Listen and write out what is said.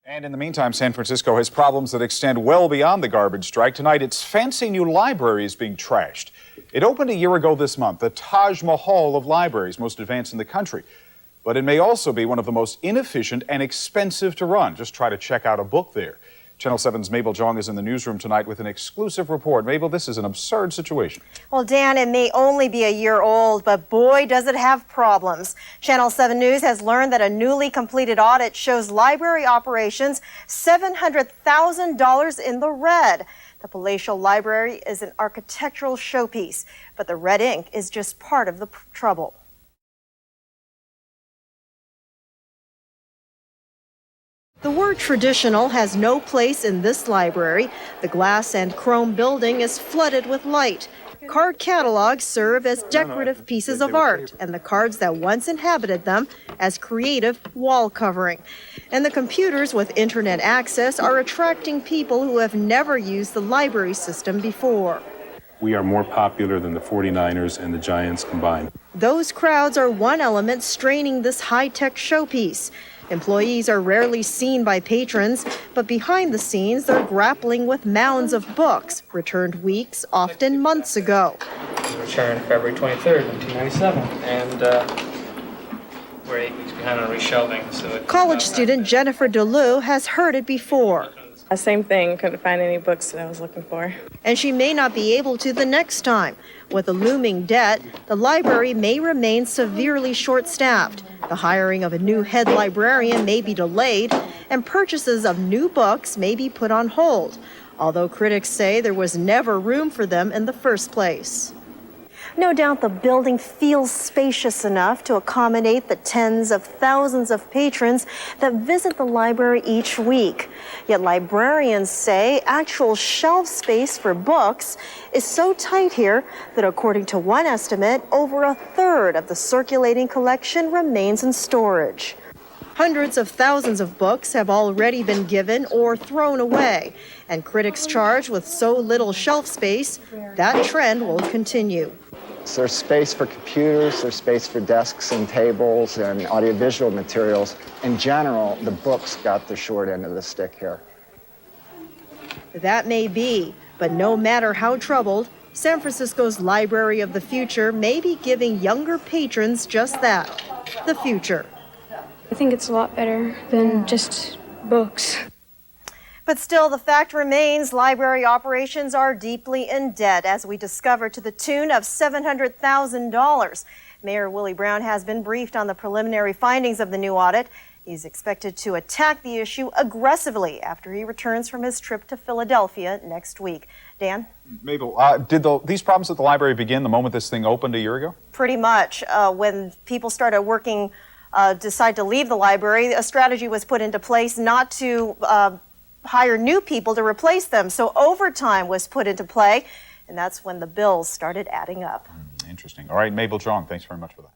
And in the meantime, San Francisco has problems that extend well beyond the garbage strike. Tonight, its fancy new library is being trashed. It opened a year ago this month, the Taj Mahal of libraries, most advanced in the country. But it may also be one of the most inefficient and expensive to run. Just try to check out a book there. Channel 7's Mabel Jong is in the newsroom tonight with an exclusive report. Mabel, this is an absurd situation. Well, Dan, it may only be a year old, but boy, does it have problems. Channel 7 News has learned that a newly completed audit shows library operations $700,000 in the red. The palatial library is an architectural showpiece, but the red ink is just part of the trouble. The word traditional has no place in this library. The glass and chrome building is flooded with light. Card catalogs serve as decorative pieces of art, and the cards that once inhabited them as creative wall covering. And the computers with internet access are attracting people who have never used the library system before. We are more popular than the 49ers and the Giants combined. Those crowds are one element straining this high-tech showpiece. Employees are rarely seen by patrons, but behind the scenes, they're grappling with mounds of books, returned weeks, often months ago. It was returned February 23rd, 1997, and we're 8 weeks behind on reshelving. So College student Jennifer DeLu has heard it before. Same thing, couldn't find any books that I was looking for. And she may not be able to the next time. With a looming debt, the library may remain severely short-staffed. The hiring of a new head librarian may be delayed, and purchases of new books may be put on hold, although critics say there was never room for them in the first place. No doubt the building feels spacious enough to accommodate the tens of thousands of patrons that visit the library each week. Yet librarians say actual shelf space for books is so tight here that according to one estimate, over a third of the circulating collection remains in storage. Hundreds of thousands of books have already been given or thrown away, and critics charge with so little shelf space, that trend will continue. So there's space for computers, there's space for desks and tables and audiovisual materials. In general, the books got the short end of the stick here. That may be, but no matter how troubled, San Francisco's Library of the Future may be giving younger patrons just that, the future. I think it's a lot better than just books. But still, the fact remains library operations are deeply in debt, as we discovered, to the tune of $700,000. Mayor Willie Brown has been briefed on the preliminary findings of the new audit. He's expected to attack the issue aggressively after he returns from his trip to Philadelphia next week. Dan? Mabel, did these problems at the library begin the moment this thing opened a year ago? Pretty much. When people started decide to leave the library, a strategy was put into place not to hire new people to replace them. So overtime was put into play, and that's when the bills started adding up. Interesting. All right, Mabel Jong, thanks very much for that.